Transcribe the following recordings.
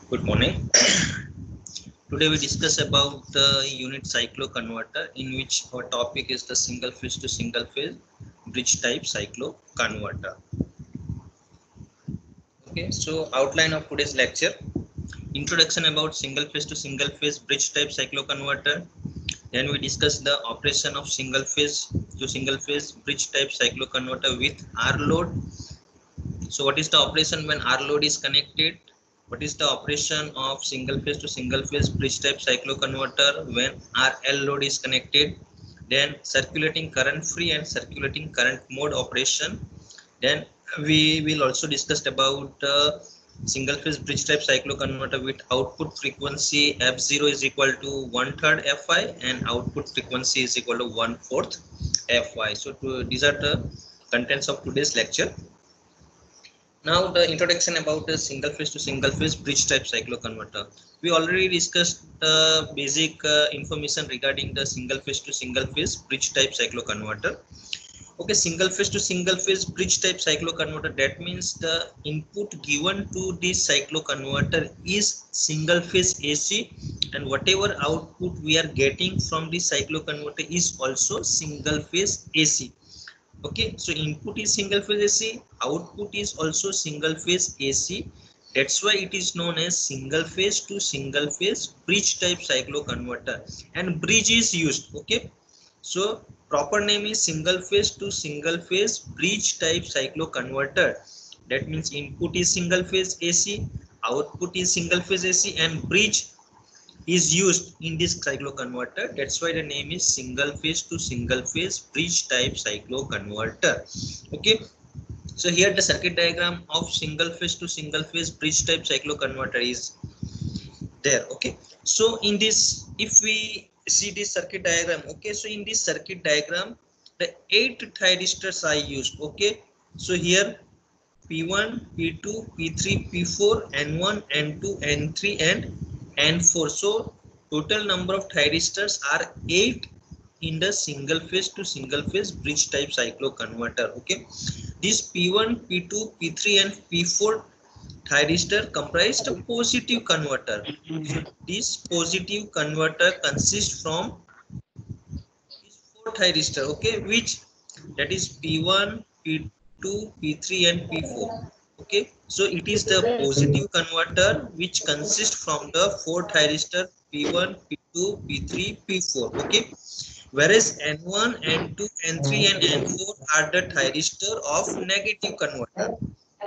Good morning. Today we discuss about the unit cycloconverter, in which our topic is the single phase to single phase bridge type cycloconverter. Okay, so outline of today's lecture: introduction about single phase to single phase bridge type cycloconverter. Then we discuss the operation of single phase to single phase bridge type cycloconverter with R load. So what is the operation when R load is connected? What is the operation of single phase to single phase bridge type cycloconverter when RL load is connected? Then circulating current free and circulating current mode operation. Then we will also discuss about single phase bridge type cycloconverter with output frequency F0 is equal to 1/3 Fi and output frequency is equal to 1/4 Fi. So these are the contents of today's lecture. Now the introduction about the single phase to single phase bridge type cycloconverter. We already discussed the basic information regarding the single phase to single phase bridge type cycloconverter. Okay, single phase to single phase bridge type cycloconverter, that means the input given to this cycloconverter is single phase AC, and whatever output we are getting from this cycloconverter is also single phase AC. Okay, so input is single phase AC, output is also single phase AC. That's why it is known as single phase to single phase bridge type cycloconverter, and bridge is used. Okay, so proper name is single phase to single phase bridge type cycloconverter. That means input is single phase AC, output is single phase AC, and bridge is used in this cycloconverter. That's why the name is single phase to single phase bridge type cycloconverter. Okay, so here the circuit diagram of single phase to single phase bridge type cycloconverter is there. Okay, so in this, if we see this circuit diagram, okay, so in this circuit diagram the 8 thyristors are used. Okay, so here P1, P2, P3, P4, N1, N2, N3 and N4. So total number of thyristors are 8 in the single phase to single phase bridge type cycloconverter. Okay, this P1, P2, P3 and P4 thyristor comprised a positive converter. So this positive converter consists from these 4 thyristor. Okay, which that is P1, P2, P3 and P4. Okay, so it is the positive converter which consists from the 4 thyristor P1, P2, P3, P4. Okay, whereas N1, N2, N3 and N4 are the thyristor of negative converter.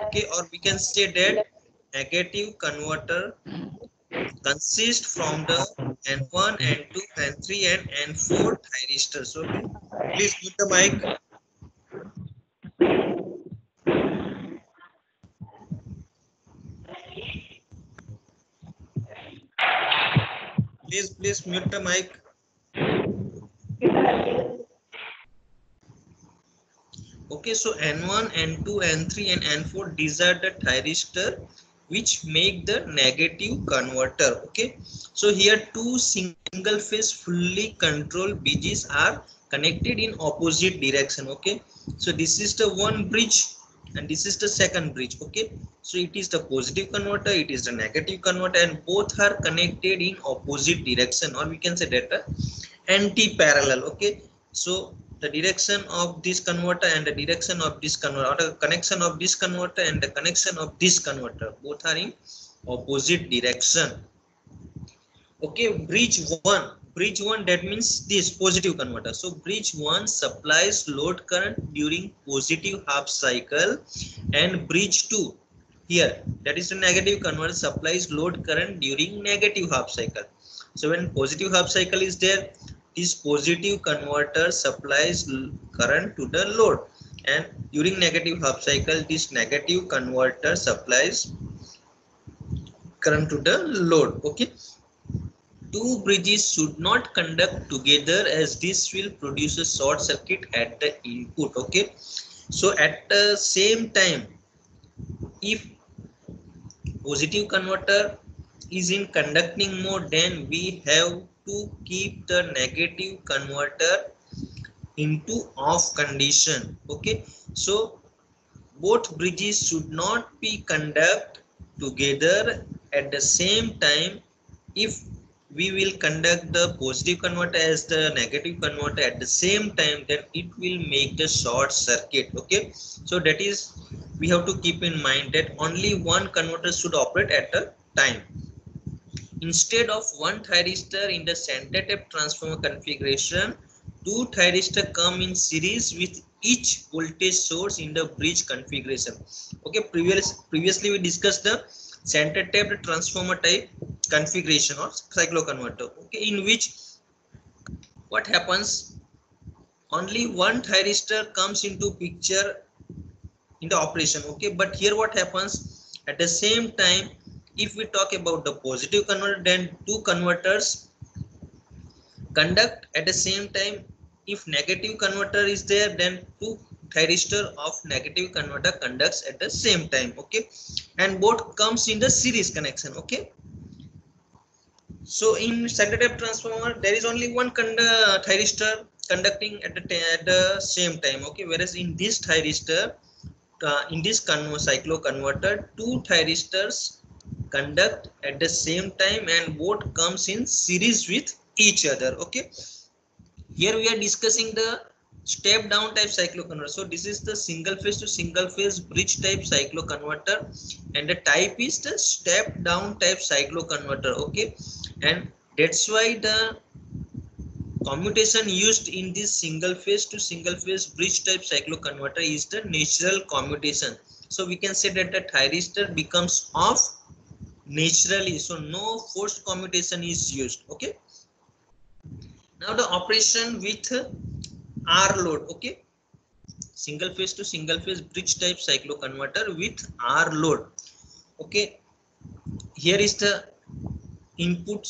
Okay, or we can say that negative converter consists from the N1, N2, N3 and N4 thyristors. Okay, please mute the mic. Please mute the mic. Okay, so N1, N2, N3 and N4, these are the thyristor which make the negative converter. Okay, so here two single phase fully controlled bridges are connected in opposite direction. Okay, so this is the one bridge and this is the second bridge. Okay, so it is the positive converter, it is the negative converter, and both are connected in opposite direction, or we can say that anti-parallel. Okay, so the direction of this converter and the direction of this converter, or the connection of this converter and the connection of this converter, both are in opposite direction. Okay, bridge one, that means this positive converter. So bridge one supplies load current during positive half cycle, and bridge two, here that is the negative converter, supplies load current during negative half cycle. So when positive half cycle is there, this positive converter supplies current to the load, and during negative half cycle this negative converter supplies current to the load. Okay, two bridges should not conduct together as this will produce a short circuit at the input. Okay, so at the same time, if positive converter is in conducting mode, then we have to keep the negative converter into off condition. Okay, so both bridges should not be conduct together at the same time, if we will conduct the positive converter as the negative converter at the same time, then it will make the short circuit. Okay, so that is, we have to keep in mind that only one converter should operate at a time. Instead of one thyristor in the center tap transformer configuration, two thyristors come in series with each voltage source in the bridge configuration. Okay, previously we discussed the center tapped transformer type configuration or cycloconverter. Okay, in which what happens, only one thyristor comes into picture in the operation. Okay, but here what happens, at the same time, if we talk about the positive converter, then two converters conduct at the same time. If negative converter is there, then two thyristor of negative converter conducts at the same time. Okay, and both comes in the series connection. Okay, so in center tap transformer there is only one thyristor conducting at the same time. Okay, whereas in this thyristor, in this cyclo converter, two thyristors conduct at the same time and both comes in series with each other. Okay, here we are discussing the step down type cycloconverter. So this is the single phase to single phase bridge type cycloconverter, and the type is the step down type cycloconverter. Okay, and that's why the commutation used in this single phase to single phase bridge type cycloconverter is the natural commutation. So we can say that the thyristor becomes off naturally, so no forced commutation is used. Okay, now the operation with R load. Okay, single phase to single phase bridge type cycloconverter with R load. Okay, here is the input.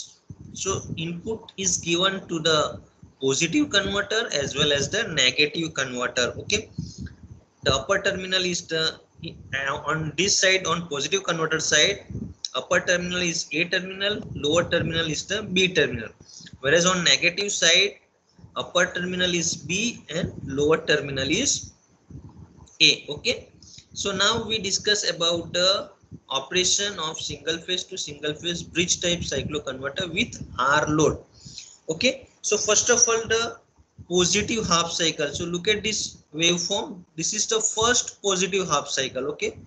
So input is given to the positive converter as well as the negative converter. Okay, the upper terminal is the on this side, on positive converter side, upper terminal is A terminal, lower terminal is the B terminal, whereas on negative side, upper terminal is B and lower terminal is A. Okay, so now we discuss about the operation of single phase to single phase bridge type cycloconverter with R load. Okay, so first of all, the positive half cycle. So look at this waveform. This is the first positive half cycle. Okay,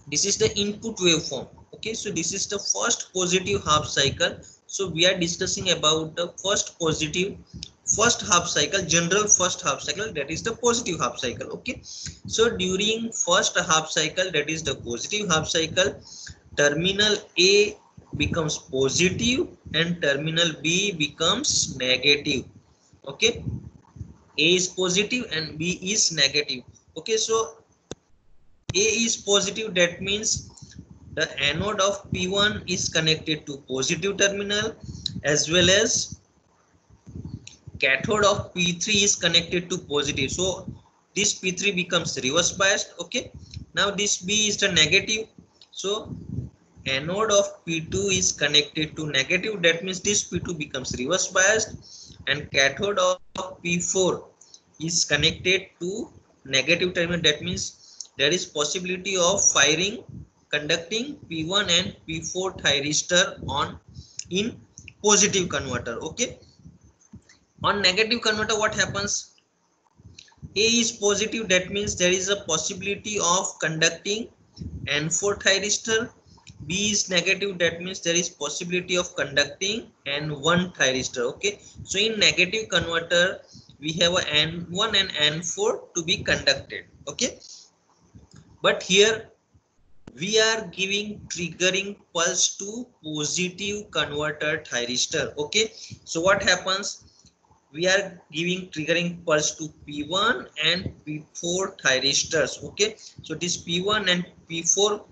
this is the input waveform. Okay, so this is the first positive half cycle. So we are discussing about the first half cycle, general first half cycle, that is the positive half cycle. Okay, so during first half cycle, that is the positive half cycle, terminal A becomes positive and terminal B becomes negative. Okay, A is positive and B is negative. Okay, so A is positive, that means the anode of P1 is connected to positive terminal, as well as cathode of P3 is connected to positive. So this P3 becomes reverse biased. Okay, now this B is the negative, so anode of P2 is connected to negative, that means this P2 becomes reverse biased, and cathode of P4 is connected to negative terminal, that means there is possibility of firing conducting P1 and P4 thyristor on in positive converter. Okay, on negative converter what happens, A is positive, that means there is a possibility of conducting N4 thyristor. B is negative, that means there is possibility of conducting N1 thyristor. Okay, so in negative converter we have a N1 and N4 to be conducted. Okay, but here we are giving triggering pulse to positive converter thyristor. Okay, so what happens, we are giving triggering pulse to P1 and P4 thyristors. Okay, so this P1 and P4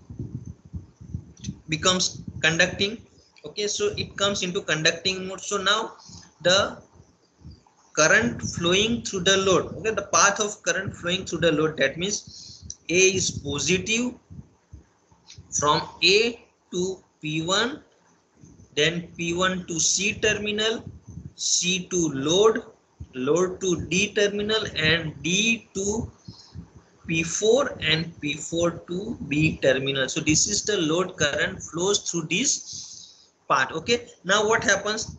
becomes conducting. Okay, so it comes into conducting mode. So now the current flowing through the load, okay, the path of current flowing through the load, that means A is positive from A to P1, then P1 to C terminal, C to load, load to D terminal, and D to P4 and P4 to B terminal. So this is the load current flows through this part. Okay, now what happens?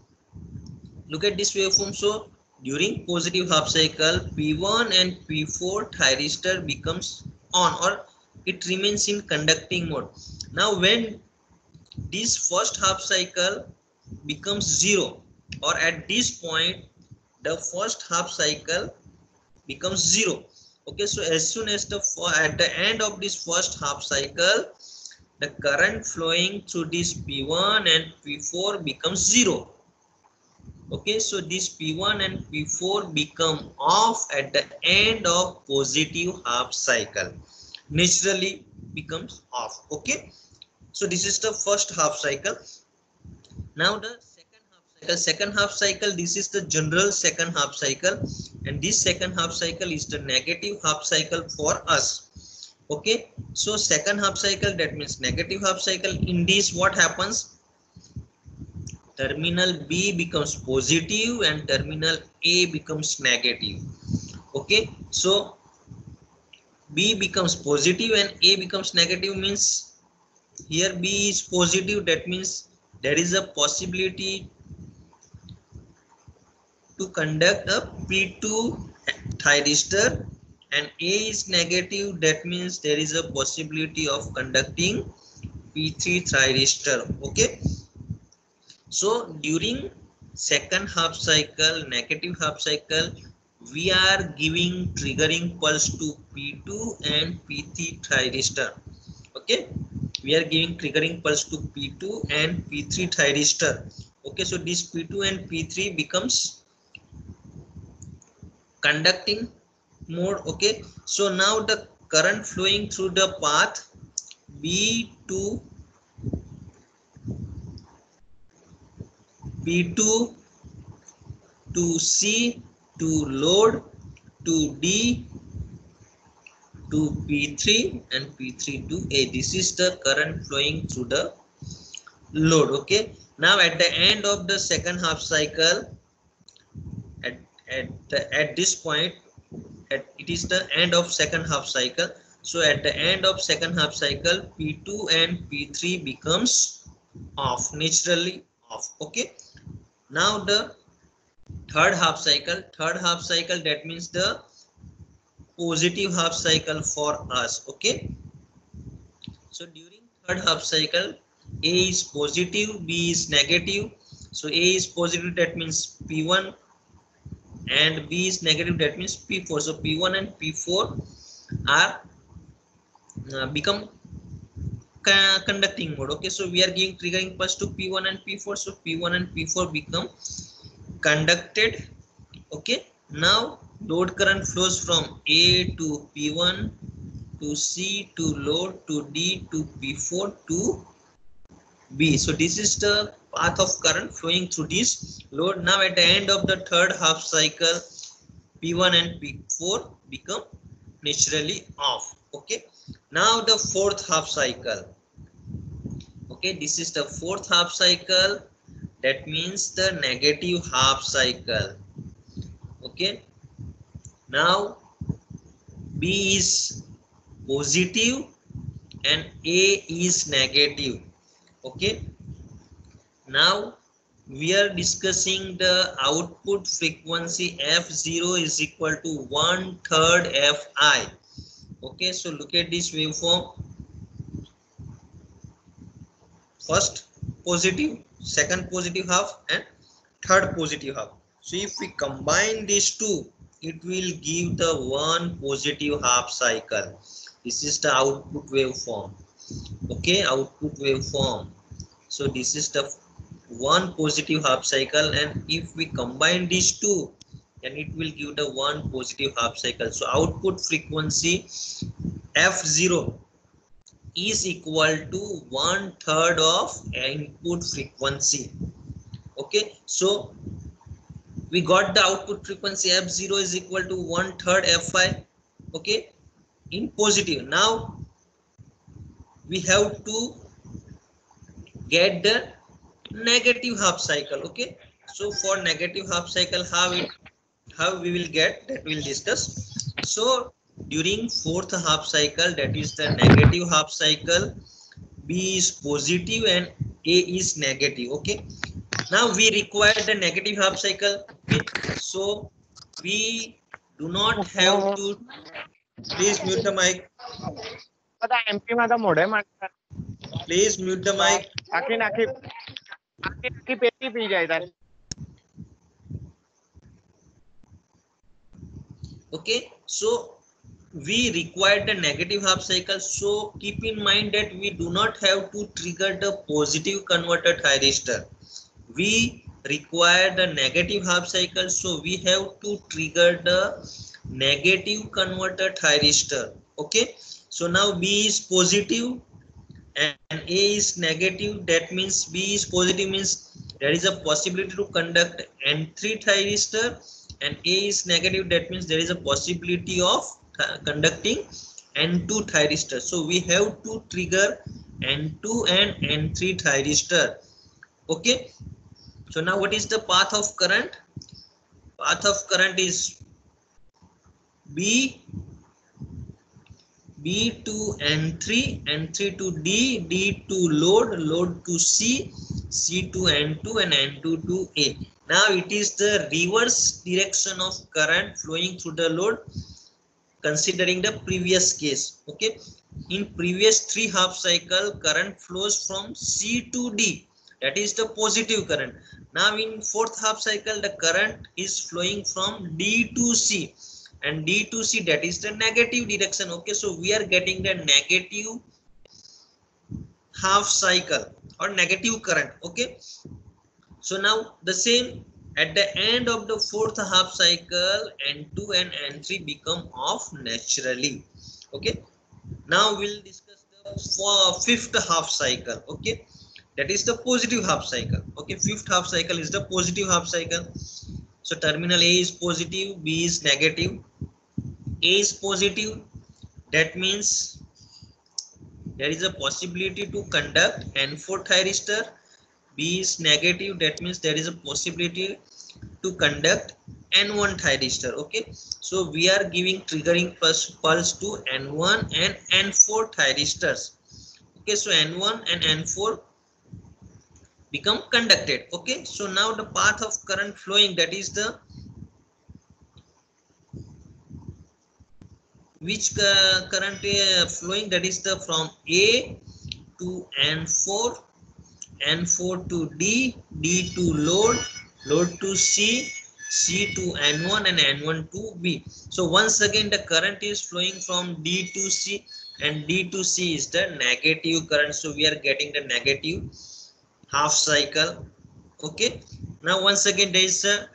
Look at this waveform. So during positive half cycle, P1 and P4 thyristor becomes on, or it remains in conducting mode. Now when this first half cycle becomes 0, or at this point the first half cycle becomes 0. Okay, so as soon as at the end of this first half cycle, the current flowing through this P1 and P4 becomes 0. Okay, so this P1 and P4 become off at the end of positive half cycle, naturally becomes off. Okay, so this is the first half cycle. Now the second half cycle, this is the general second half cycle, and this second half cycle is the negative half cycle for us. Okay, so second half cycle, that means negative half cycle. In this, what happens? Terminal B becomes positive and terminal A becomes negative. Okay, so B becomes positive and A becomes negative, means here B is positive, that means there is a possibility to conduct a P2 thyristor, and A is negative, that means there is a possibility of conducting P3 thyristor. Okay, so during second half cycle, negative half cycle, we are giving triggering pulse to P2 and P3 thyristor. Okay, we are giving triggering pulse to P2 and P3 thyristor. Okay, so this P2 and P3 becomes conducting mode. Okay, so now the current flowing through the path B to P2 to C to load to D to P3 and P3 to A. This is the current flowing through the load. Okay, now at the end of the second half cycle, at this point, it is the end of second half cycle. So at the end of second half cycle, P2 and P3 becomes off, naturally off. Okay, now the third half cycle, that means the positive half cycle for us. Okay, so during third half cycle, A is positive, B is negative. So A is positive, that means P1, and B is negative, that means P4. So P1 and P4 are become conducting mode. Okay, so we are giving triggering pulse to P1 and P4. So P1 and P4 become conducted. Okay, now load current flows from A to P1 to C to load to D to P4 to B. So this is the path of current flowing through this load. Now at the end of the third half cycle, P1 and P4 become naturally off. Okay, now the fourth half cycle. Okay, this is the fourth half cycle, that means the negative half cycle. Okay, now B is positive and A is negative. Okay, now we are discussing the output frequency F0 is equal to 1/3 Fi. Okay, so look at this waveform. First positive, second positive half, and third positive half. So if we combine these two, it will give the one positive half cycle. This is the output waveform. Okay, output waveform. So this is the one positive half cycle, and if we combine these two, then it will give the one positive half cycle. So output frequency F0 is equal to 1/3 of input frequency. Okay, so we got the output frequency F0 is equal to 1/3 Fi. Okay, in positive. Now we have to get the negative half cycle. Okay, so for negative half cycle, how we will get, that we'll discuss. So during fourth half cycle, that is the negative half cycle, B is positive and A is negative. Okay, now we require the negative half cycle. Okay, so we do not have to, please mute the mic, MP माझा mode आहे माझा please mute the mic. आखी नाखी आखी नाखी पेटी P जाए. Okay, so we require the negative half cycle, so keep in mind that we do not have to trigger the positive converter thyristor. We require the negative half cycle, so we have to trigger the negative converter thyristor. Okay, so now B is positive and A is negative. That means B is positive means there is a possibility to conduct N3 thyristor, and A is negative, that means there is a possibility of conducting N2 thyristor. So we have to trigger N2 and N3 thyristor. Okay, so now what is the path of current? Path of current is B to N3, N3 to D, D to load, load to C, C to N2 and N2 to A. Now it is the reverse direction of current flowing through the load considering the previous case. Okay, in previous three half cycle, current flows from C to D, that is the positive current. Now in fourth half cycle, the current is flowing from D to C, and D to C, that is the negative direction. Okay, so we are getting the negative half cycle or negative current. Okay, so now the same at the end of the fourth half cycle, N2 and N3 become off naturally. Okay, now we'll discuss the fifth half cycle. Okay, that is the positive half cycle. Okay, fifth half cycle is the positive half cycle. So terminal A is positive, B is negative. A is positive, that means there is a possibility to conduct N4 thyristor. B is negative, that means there is a possibility to conduct N1 thyristor. Okay, so we are giving triggering pulse to N1 and N4 thyristors. Okay, so N1 and N4 become conducted. Okay, so now the path of current flowing, that is the which current flowing, that is the from A to N4, N4 to D, D to load, load to C, C to N1 and N1 to B. So once again the current is flowing from D to C, and D to C is the negative current, so we are getting the negative half cycle. Okay, now once again there is a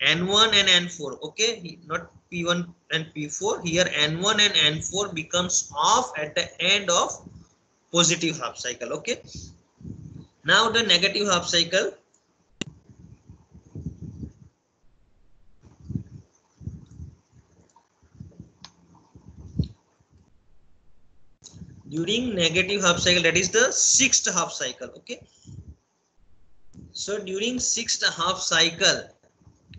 N1 and N4. Okay, not P1 and P4. Here N1 and N4 becomes off at the end of positive half cycle. Okay, now the negative half cycle. During negative half cycle, that is the sixth half cycle. Okay, so during sixth half cycle,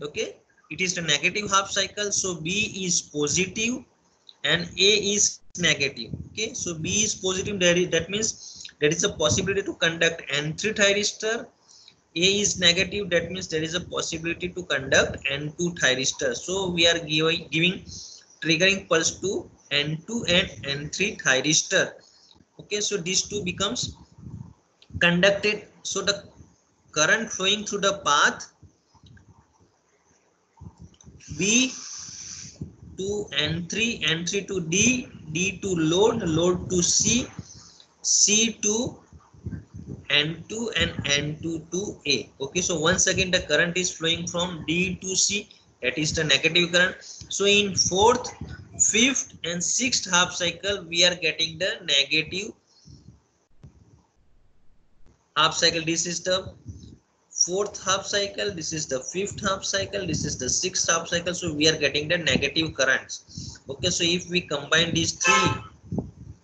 okay, it is the negative half cycle, so B is positive and A is negative. Okay, so B is positive, that means there is a possibility to conduct N3 thyristor. A is negative, that means there is a possibility to conduct N2 thyristor. So we are giving triggering pulse to N2 and N3 thyristor. Okay, so these two becomes conducted. So the current flowing through the path B to N3, N3 to D, D to load, load to C, C to N2 and N2 to A. Okay, so once again the current is flowing from D to C, that is the negative current. So in fourth, fifth and sixth half cycle, we are getting the negative half cycle. This is the fourth half cycle, this is the fifth half cycle, this is the sixth half cycle, so we are getting the negative currents. Okay, so if we combine these three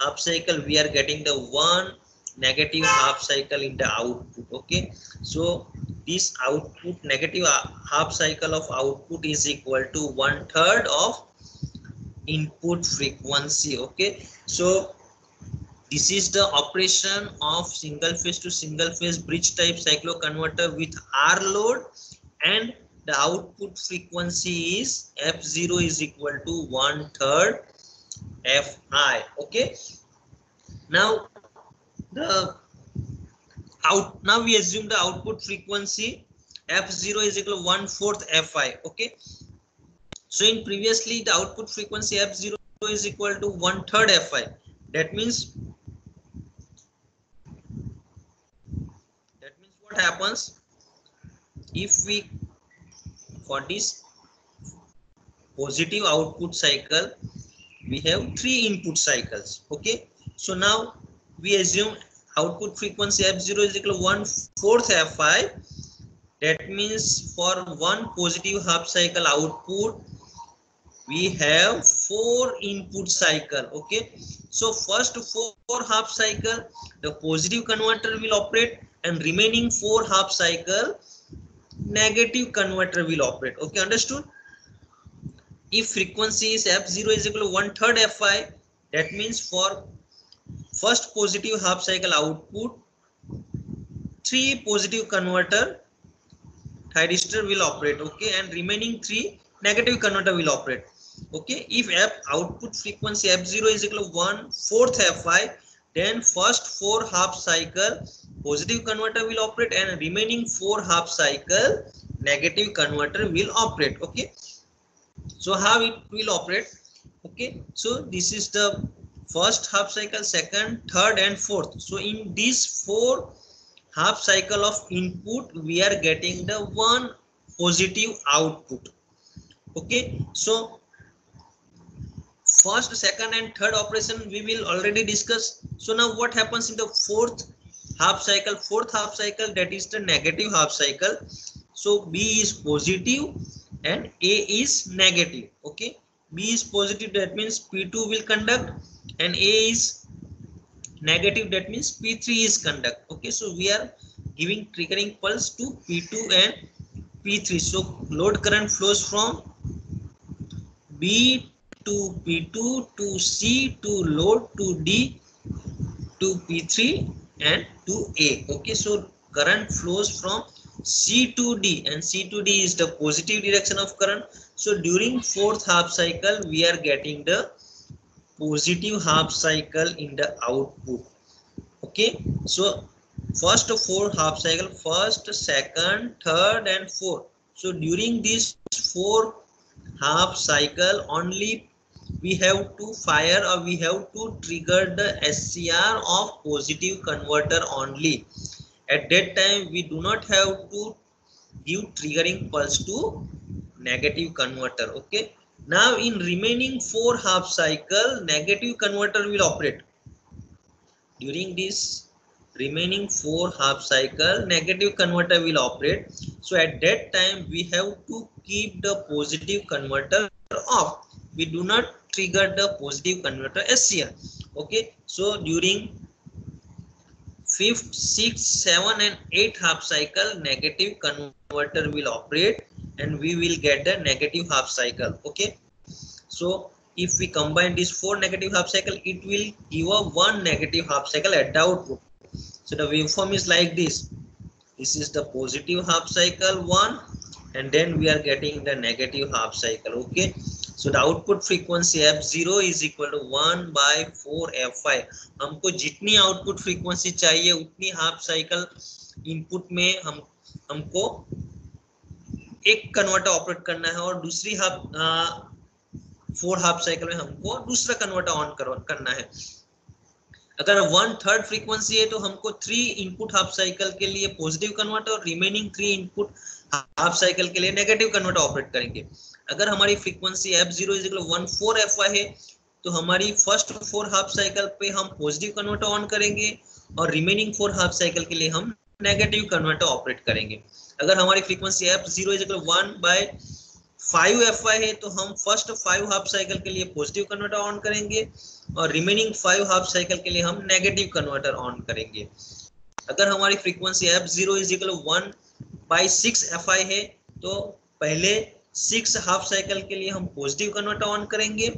half cycle, we are getting the one negative half cycle in the output. Okay, so this output, negative half cycle of output is equal to 1/3 of input frequency. Okay, so this is the operation of single phase to single phase bridge type cycloconverter with R load, and the output frequency is F0 is equal to 1/3 Fi. Okay, now the now we assume the output frequency F0 is equal to 1/4 Fi. Okay, so in previously the output frequency F0 is equal to 1/3 Fi. That means what happens if we, for this positive output cycle, we have 3 input cycles. Okay, so now we assume output frequency F0 is equal to 1/4 Fi. That means for one positive half cycle output we have 4 input cycle. Okay, so first 4 half cycle the positive converter will operate, and remaining 4 half cycle negative converter will operate. Okay, understood? If frequency is F0 is equal to 1/3 Fi, that means for first positive half cycle output 3 positive converter thyristor will operate. Okay, and remaining 3 negative converter will operate. Okay, if output frequency F0 is equal to 1/4 Fi, then first 4 half cycle positive converter will operate, and remaining 4 half cycle negative converter will operate. Okay, so how it will operate? Okay, so this is the first half cycle, second, third and fourth. So in these 4 half cycle of input we are getting the one positive output. Okay, so first, second and third operation we will already discuss. So now what happens in the fourth half cycle? Fourth half cycle, that is the negative half cycle. So B is positive and A is negative. Okay, B is positive, that means P2 will conduct, and A is negative, that means P3 is conduct. Okay, so we are giving triggering pulse to P2 and P3. So load current flows from B to P2 to C to load to D to P3 and to A. Okay, so current flows from C to D, and C to D is the positive direction of current. So during fourth half cycle we are getting the positive half cycle in the output. Okay, so first 4 half cycle, first, second, third and fourth. So during these 4 half cycle only we have to fire, or we have to trigger the SCR of positive converter only. At that time we do not have to give triggering pulse to negative converter. Okay, now in remaining 4 half cycle negative converter will operate. During this remaining 4 half cycle negative converter will operate. So at that time we have to keep the positive converter off. We do not trigger the positive converter SCR. Okay, so during 5th, 6th, 7th and 8th half cycle negative converter will operate, and we will get the negative half cycle. Okay, so if we combine these 4 negative half cycle, it will give a 1 negative half cycle at the output. So the waveform is like this. This is the positive half cycle 1, and then we are getting the negative half cycle. Okay, so the output frequency F0 is equal to 1/4 Fi. हमको जितनी output frequency चाहिए उतनी half cycle input में हमको एक converter operate करना है, और दूसरी 4 हाफ साइकिल में हमको दूसरा कन्वर्टर ऑन करना है. अगर 1/3 फ्रीक्वेंसी है तो हमको 3 इनपुट हाफ साइकिल के लिए पॉजिटिव कन्वर्टर और रिमेनिंग 3 इनपुट हाफ साइकिल के लिए नेगेटिव कन्वर्टर ऑपरेट करेंगे. अगर हमारी frequency F0 is equal to 1/4 Fi है तो हमारी फर्स्ट 4 हाफ साइकिल पे हम पॉजिटिव कन्वर्टर ऑन करेंगे, और रिमेनिंग 4 हाफ साइकिल के लिए हम नेगेटिव कन्वर्टर ऑपरेट करेंगे. अगर हमारी frequency F0 is equal to 1/5 Fi है तो हम फर्स्ट 5 हाफ साइकिल के लिए पॉजिटिव कन्वर्टर ऑन करेंगे, और रिमेनिंग 5 हाफ साइकिल के लिए हम नेगेटिव कन्वर्टर ऑन करेंगे. अगर हमारी frequency F0 is equal to 1/6 Fi है तो पहले 6 हाफ साइकिल के लिए हम पॉजिटिव कन्वर्टर ऑन करेंगे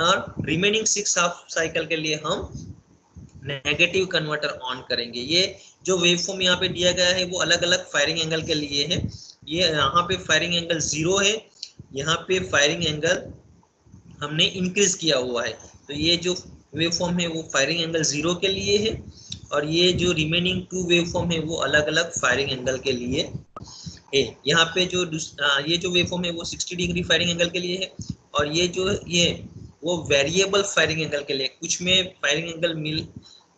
और रिमेनिंग 6 हाफ साइकिल के लिए हम नेगेटिव कन्वर्टर ऑन करेंगे। ये जो वेवफॉर्म यहाँ पे दिया गया है वो अलग अलग फायरिंग एंगल के लिए है। ये यहाँ पे फायरिंग एंगल 0 है, यहाँ पे फायरिंग एंगल हमने इंक्रीज किया हुआ है। तो ये जो वेवफॉर्म है वो फायरिंग एंगल 0 के लिए है और ये जो रिमेनिंग 2 वेवफॉर्म है वो अलग अलग फायरिंग एंगल के लिए है। यहाँ पे जो ये जो वेवफॉर्म है वो 60 डिग्री फायरिंग एंगल के लिए है और ये वो वेरिएबल फायरिंग एंगल के लिए, कुछ में फायरिंग एंगल मिल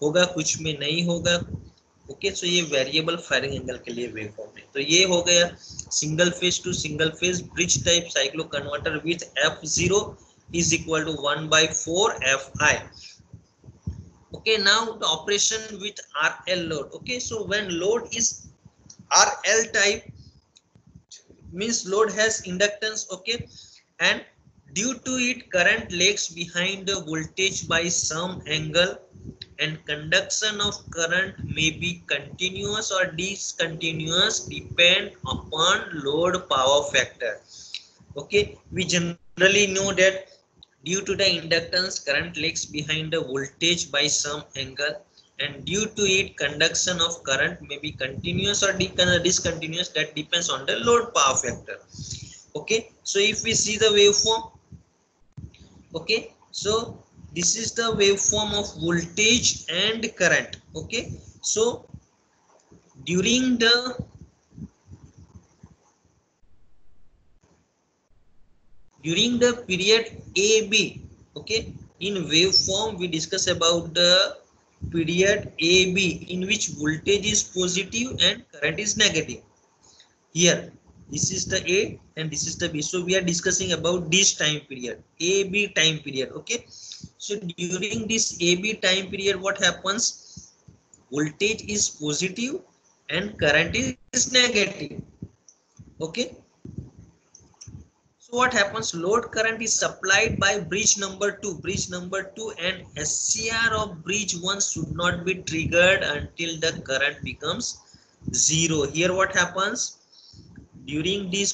होगा कुछ में नहीं होगा। ओके, सो ये वेरिएबल फायरिंग एंगल के लिए वेवफॉर्म है। तो ये हो गया single phase two single phase bridge type cyclo converter with F0 is equal to 1/4 Fi. Okay, now the operation with RL load. Okay, so when load is RL type means load has inductance, okay, and due to it current lags behind the voltage by some angle and conduction of current may be continuous or discontinuous depend upon load power factor. Okay, we generally know that due to the inductance current lags behind the voltage by some angle and due to it conduction of current may be continuous or discontinuous, that depends on the load power factor. Okay, so if we see the waveform, okay, so this is the waveform of voltage and current. Okay, so during the period AB, okay, in waveform we discuss about the period AB in which voltage is positive and current is negative. Here this is the A and this is the B, so we are discussing about this time period, AB time period. Okay, so during this AB time period what happens, voltage is positive and current is negative. Okay, so what happens, load current is supplied by bridge number 2, and SCR of bridge 1 should not be triggered until the current becomes 0. Here what happens, during this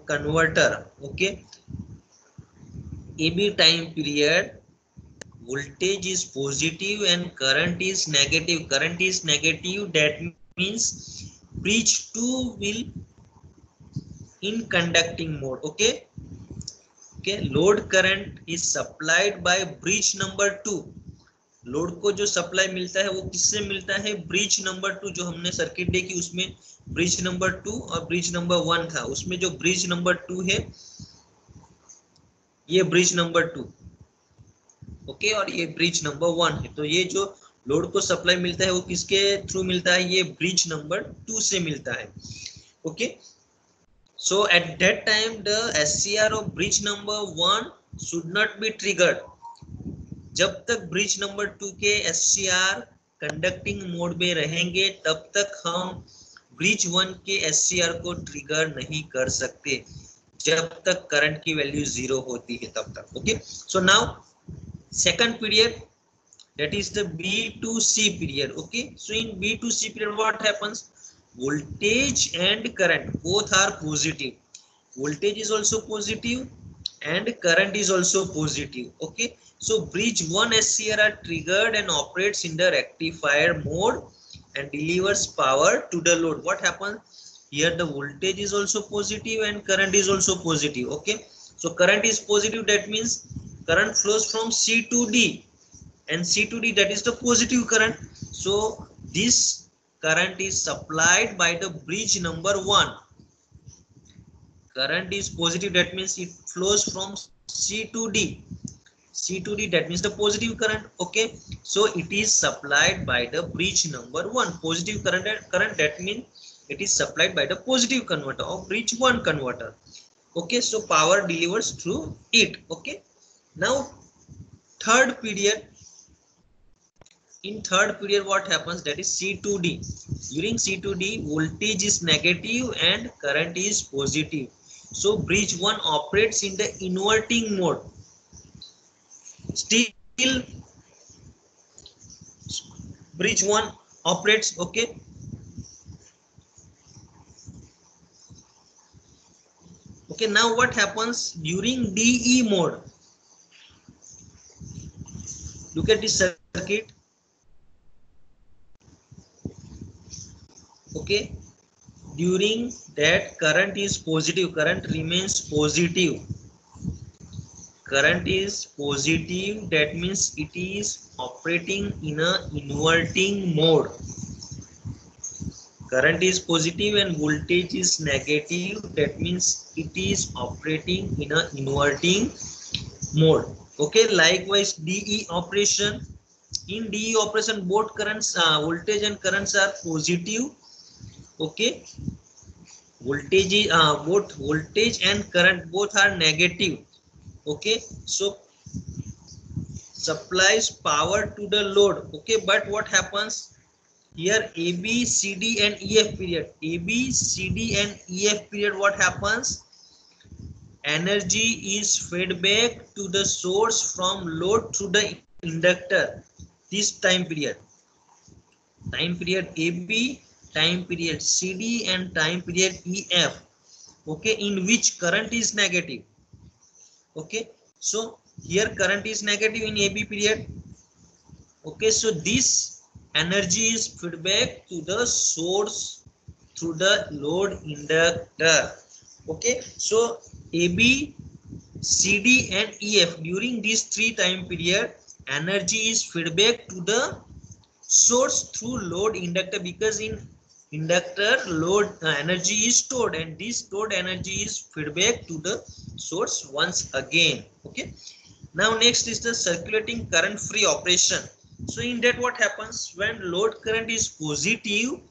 converter, okay, AB time period, voltage is positive and current is negative. Current is negative, that means bridge 2 will in conducting mode. Okay, okay, load current is supplied by bridge number 2. Load को जो supply मिलता है वो किससे मिलता है, bridge number 2। जो हमने सर्किट देखी उसमें ब्रिज नंबर 2 और ब्रिज नंबर 1 था, उसमें जो ब्रिज नंबर 2 है ये ब्रिज नंबर 2, ओके, और ये ब्रिज नंबर 1 है। तो ये जो लोड को सप्लाई मिलता है वो किसके थ्रू मिलता है, ये ब्रिज नंबर 2 से मिलता है। Okay, so at that time the SCR of bridge number 1 should not be triggered. जब तक ब्रिज नंबर 2 के SCR कंडक्टिंग मोड में रहेंगे तब तक हम ब्रिज 1 के SCR को ट्रिगर नहीं कर सकते, जब तक करंट की वैल्यू 0 होती है तब तक। Okay, so now second period, that is the B2C period. Okay, so in B2C period what happens, voltage and current both are positive. Voltage is also positive and current is also positive. Okay, so bridge 1 SCR are triggered and operates in the rectifier mode and delivers power to the load. What happens here, the voltage is also positive and current is also positive. Okay, so current is positive, that means current flows from C to D, and C to D, that is the positive current. So this current is supplied by the bridge number 1. Current is positive, that means it flows from C to D. C to D, that means the positive current. Okay, so it is supplied by the bridge number 1. Positive current, that means it is supplied by the positive converter of bridge 1 converter. Okay, so power delivers through it. Okay, now third period. In third period what happens, that is C2D. During C2D voltage is negative and current is positive, so bridge 1 operates in the inverting mode. Still bridge 1 operates, okay, Okay, now what happens during DE mode? Look at this circuit. Okay, during that current is positive, current remains positive, current is positive, that means it is operating in a inverting mode. Current is positive and voltage is negative, that means it is operating in a inverting mode. Okay, likewise DE operation. In DE operation both currents, voltage and currents are positive. Okay, voltage both voltage and current both are negative. Okay, so supplies power to the load. Okay, but what happens here? AB, CD and EF period, AB, CD and EF period, what happens? Energy is fed back to the source from load through the inductor. This time period AB, time period CD and time period EF. Okay, in which current is negative. Okay, so here current is negative in AB period. Okay, so this energy is fed back to the source through the load inductor. Okay, so AB, CD and EF, during these three time period, energy is fed back to the source through load inductor, because in inductor load energy is stored, and this stored energy is fed back to the source once again. Okay, now next is the circulating current free operation. So in that what happens? When load current is positive,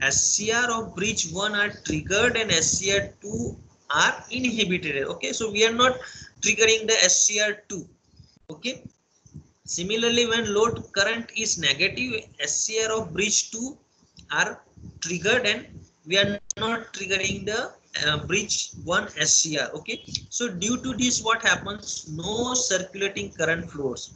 SCR of bridge 1 are triggered and SCR 2 are inhibited. Okay, so we are not triggering the SCR 2. Okay, similarly when load current is negative, SCR of bridge 2 are triggered and we are not triggering the bridge 1 SCR. Okay, so due to this what happens? No circulating current flows.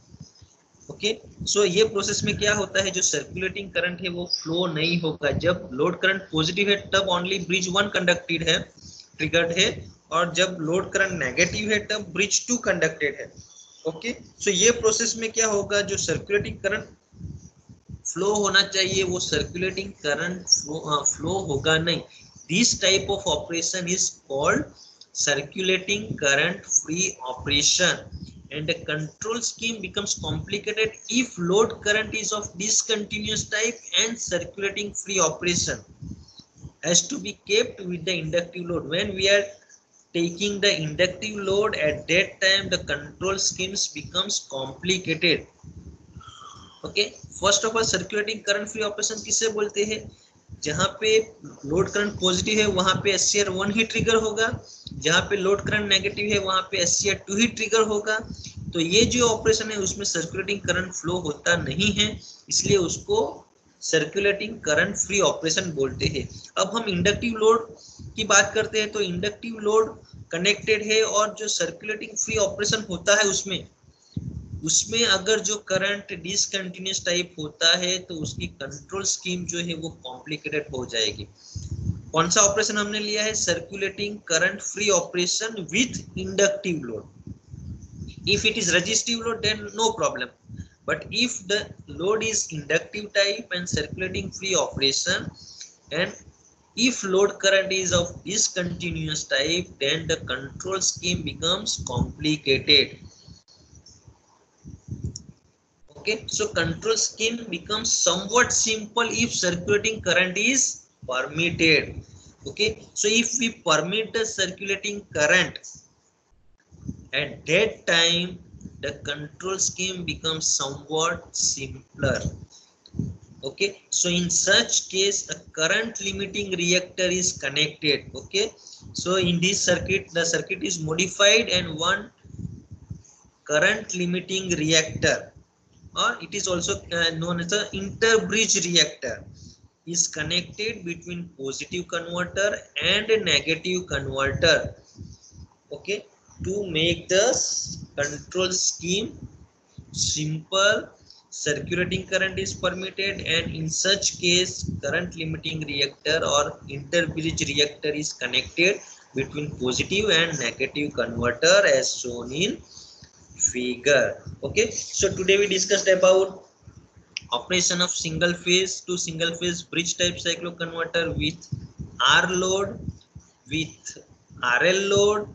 Okay, so ये process में क्या होता है? जो circulating current है वो flow नहीं होगा. जब लोड करंट पॉजिटिव है तब ओनली ब्रिज 1 कंडक्टेड है, ट्रिगर्ड है, और जब लोड करंट नेगेटिव है तब ब्रिज 2 कंडक्टेड है. ओके, सो ये प्रोसेस में क्या होगा? जो सर्कुलेटिंग करंट फ्लो होना चाहिए वो सर्कुलेटिंग करंट फ्लो होगा नहीं. This type of operation is called circulating current free operation. And the control scheme becomes complicated if load current is of discontinuous type and circulating free operation has to be kept with the inductive load. When we are taking the inductive load, at that time the control schemes becomes complicated. Okay, first of all circulating current free operation किसे बोलते हैं? जहां पे load current positive है वहां पे SCR 1 ही trigger होगा, जहां पे लोड करंट नेगेटिव है वहां पे SCR 2 ही ट्रिगर होगा. तो ये जो ऑपरेशन है उसमें सर्कुलेटिंग करंट फ्लो होता नहीं है, इसलिए उसको सर्कुलेटिंग करंट फ्री ऑपरेशन बोलते हैं. अब हम इंडक्टिव लोड की बात करते हैं. तो इंडक्टिव लोड कनेक्टेड है और जो सर्कुलेटिंग फ्री ऑपरेशन होता है उसमें अगर जो करंट डिसकंटिन्यूअस टाइप होता है तो उसकी कंट्रोल स्कीम जो है वो कॉम्प्लिकेटेड हो जाएगी. कौन सा ऑपरेशन हमने लिया है? Circulating current free operation with inductive load. If it is resistive load then no problem, but if the load is inductive type and circulating free operation, and if load current is of discontinuous type, then the control scheme becomes complicated. Okay, so control scheme becomes somewhat simple if circulating current is permitted. Okay, so if we permit the circulating current, at that time the control scheme becomes somewhat simpler. Okay, so in such case a current limiting reactor is connected. Okay, so in this circuit the circuit is modified and one current limiting reactor, or it is also known as the interbridge reactor, is connected between positive converter and a negative converter. Okay, to make the control scheme simple, circulating current is permitted, and in such case current limiting reactor or interbridge reactor is connected between positive and negative converter as shown in figure. Okay, so today we discussed about operation of single phase to single phase bridge type cycloconverter with R load, with RL load,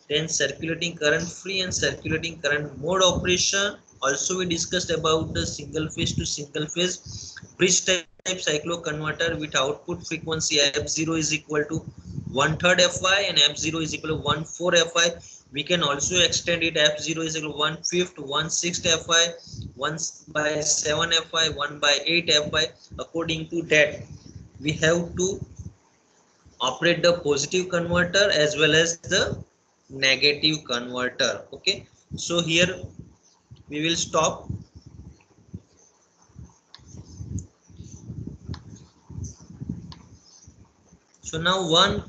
then circulating current free and circulating current mode operation. Also we discussed about the single phase to single phase bridge type cycloconverter with output frequency f0 is equal to 1/3 Fi and f0 is equal to 1/4 Fi. We can also extend it, f0 is equal to 1/5, 1/6 Fi, 1/7 Fi, 1/8 Fi. According to that, we have to operate the positive converter as well as the negative converter. Okay, so here we will stop. So now one